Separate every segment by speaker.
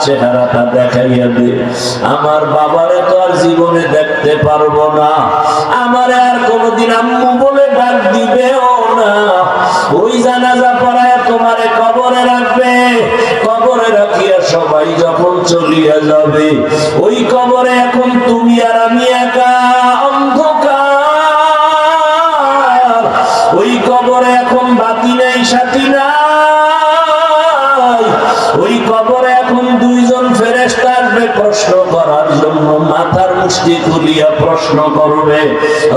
Speaker 1: চেহারাটা দেখাইয়া দে। আমার বাবারে তো আর জীবনে দেখতে পারবো না, আমার আর কোনোদিন আম্মু বলে ডাক দিবেও না। ওই জানাজা পড়ায় তোমারে কবরে রাখবে, কবরে রাখিয়া সবাই যখন চলিয়া যাবে, ওই কবরে এখন তুমি আর আমি একা অন্ধকার। ওই কবরে এখন বাতি নাই, সাথী নাই। ওই কবরে এখন দুইজন ফেরেশতা আসবে প্রশ্ন করার জন্য, মাথার মুষ্টি তুলিয়া প্রশ্ন করবে,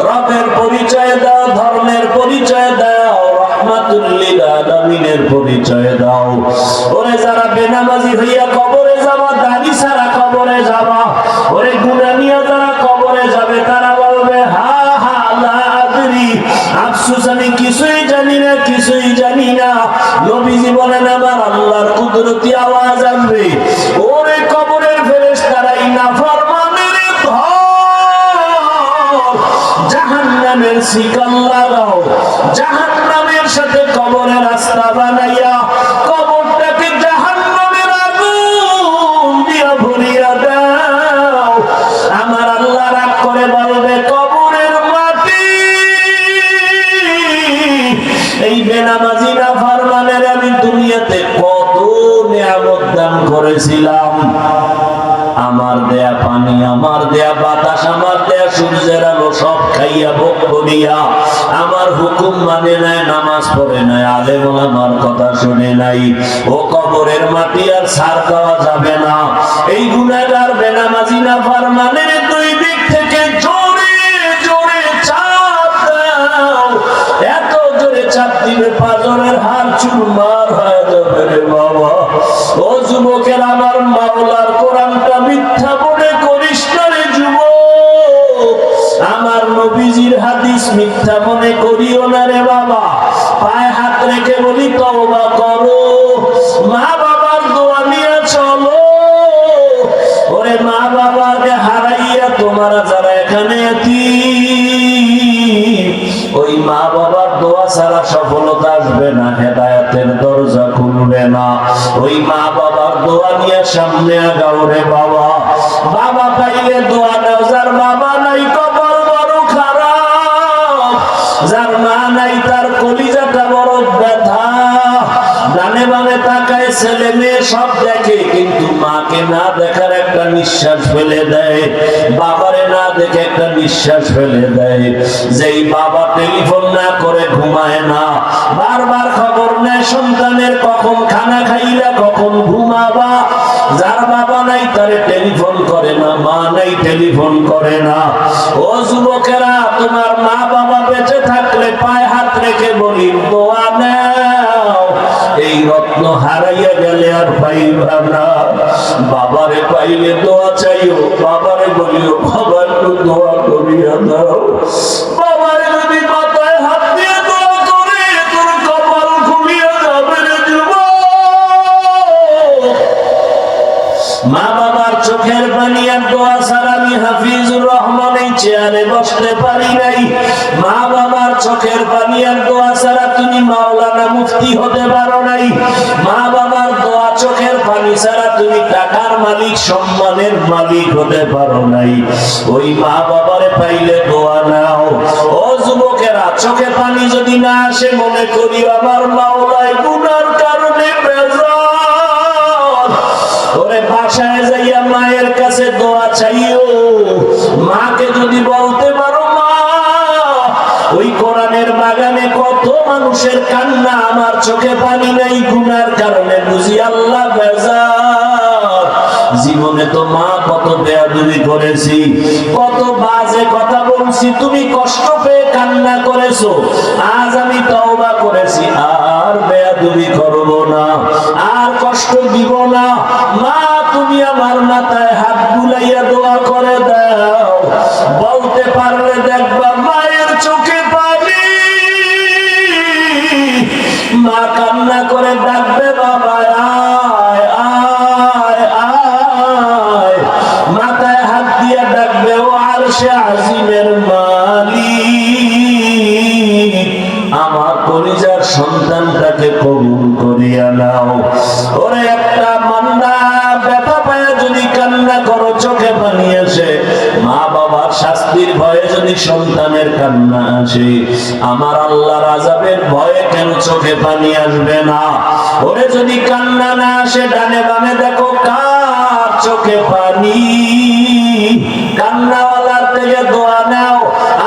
Speaker 1: রবের পরিচয় দাও, ধর্মের পরিচয় দাও, রহমাতুল লিল আলামিনের পরিচয় দাও। ওরে যারা বেনামাজি হইয়া কবরে যাবা, দাড়ি ছাড়া কবরে যাবা, ওরে গুনাহ নিয়ে যারা কবরে যাবে, তারা বলবে হা হা লা আদরি, আফসোস আমি কিছুই জানি না, কিছুই জানি না। নবীজি বলেন আমার আল্লাহর কুদরতি আওয়াজ আসবে, ওরে কবরের ফেরেশতারাই নাফরমানের ধর, জাহান্নামের শিকল লাগাও, জাহান্নামের সাথে কবরের রাস্তা বানাইয়া কবরটাকে জাহান্নামের আগুন দিয়া ভরিয়া দাও। আমার আল্লাহ রাগ করে বলবে কবরের মাটি, এই বেনামাজি নাফরমানের আমি দুনিয়াতে কত নিয়ামত দান করেছিলাম, আমার দেয়া পানি, আমার দেয়া বাতাস, আমার দেয়া সূর্যের আলো সব খাইয়া ভোগ করিয়া আমার হুকুম মানে নাই, নামাজ পড়ে নাই, আলেম ওলামার কথা শুনে নাই। ও কবরের মাটি আর ছাড় দেওয়া যাবে না। এই গুনাহগার বেনামাজি নাফরমানের দুই দিক থেকে জোরে জোরে চাপ দাও, এত জোরে চাপ দিবে পাঁজরের হাড় চুরমার হয়ে যাবে রে বাবা। ও যুবকের, আমার মাওলার কোরআনটা মিথ্যা মনে করিস না রে যুবক, আমার নবীজির হাদিস মিথ্যা মনে করিও না রে বাবা। পায়ে হাত রেখে বলি তওবা করো, মা বাবার দোয়া নিয়ে চলো। ওরে মা বাবাকে হারাইয়া তোমরা যারা এখানে ওই মা বাবার দোয়া ছাড়া সফলতা আসবে না, হেদায়েতের দরজা খুলবে না। ওই মা বাবার দোয়া নিয়ে সামনে আগাও রে বাবা। বাবা পাইলে দোয়া দাও, যার বাবা নাই কবর বড় খারাপ, যার মা নাই তার কলিজাটা বড় ব্যথা। ডানে বামে তাকায়, ছেলে মেয়ে সব দেখে, কিন্তু মাকে না দেখার একটা নিঃশ্বাস ফেলে দেয়, বাবারে না দেখে একটা নিঃশ্বাস ফেলে দেয়। যেই বাবা টেলিফোন না করে ঘুমায় না, বারবার খবর নেয় সন্তানের কখন খানা খাইলা, কখন ঘুমাবা, যার বাবা নাই তারে টেলিফোন করে না, মা নাই টেলিফোন করে না। ও যুবকেরা, তোমার মা বাবা বেঁচে থাকলে পায়ে হাত রেখে বলি দোয়া নাও। এই রত্ন হারাইয়া গেলে আর পাইবা না। বাবারে পাইলে দোয়া চাইও, বাবারে বলিও বাবা একটু দোয়া করিয়া দাও। বাবারে যদি মাথায় হাত দিয়ে দোয়া করে, তোর কপাল খুলিয়া যাবে রে যুবক। মা বাবার চোখের পানি আর দোয়া ছাড়া আমি হাফিজুর রহমান এই চেয়ারে বসতে পারি নাই। মা বাবার চোখের পানি আর দোয়া ছাড়া তুমি মাওলানা মুফতি হতে পারো নাই। মা বাবার দোয়া চোখের পানি ছাড়া তুমি টাকার মালিক, সম্মানের মালিক হতে পারো নাই। ওই মা বাবারে পাইলে দোয়া নাও। ও যুবকেরা, চোখে পানি যদি না আসে, মনে করি আমার মাওলায় গুনার কারণে বেজার। ওরে বাসায় যাইয়া মায়ের কাছে দোয়া চাইও। মাকে যদি বলতে পারো মা, ওই কোরআনের বাগানে কত মানুষের কান্না, আমার চোখে পানি নাই গুনার কারণে, বুঝি আল্লাহ বেজার। জীবনে তো মা কত বেয়াদবি করেছি, কত বাজে কথা বলছি, তুমি কষ্ট পেয়ে কান্না করেছো। আজ আমি তওবা করেছি, আর বেয়াদবি করব না, আর কষ্ট দিব না। মা, তুমি আমার মাথায় হাত বুলাইয়া দোয়া করে দাও। বলতে পারলে দেখবা মায়ের চোখে পানি। মা কান্না করে ডাকবে বাবা আয় আয় আয়, মাথায় হাত দিয়ে ডাকবে ও আরশে আজিমের মালিক, আমার কলিজার সন্তানটাকে কবুল করিয়া নাও। ওরে একটা মান্দা ব্যথা যদি সন্তানের কান্না আসে, আমার আল্লাহর আযাবের ভয়ে কেন চোখে পানি আসবে না? ওরে যদি কান্না না আসে, ডানে বামে দেখো কার চোখে পানি। কান্নাওয়ালার থেকে দোয়া নাও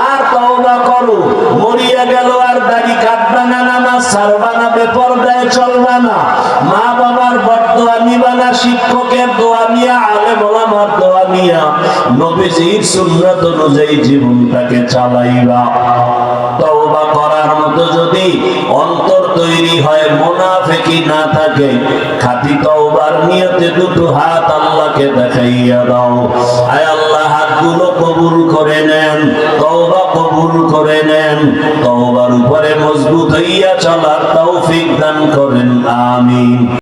Speaker 1: আর তওবা করো। মরিয়া গেল আর দাড়ি কাটবা না, নামাজ ছাড়বা না, বেপরদায় চলবা না, মা বাবার বদদোয়া নিবা না, শিক্ষকের দোয়া নিয়া, আলেম ওলামার দোয়া নিয়া নবীজির সুন্নাত অনুযায়ী জীবনটাকে চালাইবা। তওবা করার মতো যদি অন্তর তৈরি হয়, মুনাফিকি না থাকে, খাঁটি তওবার নিয়তে দুটো হাত আল্লাহকে দেখাইয়া দাও। আয় আল্লাহ, হাতগুলো কবুল করে নেন, তওবা কবুল করে নেন, তওবার উপরে মজবুত হইয়া চলার তৌফিক দান করেন। আমিন।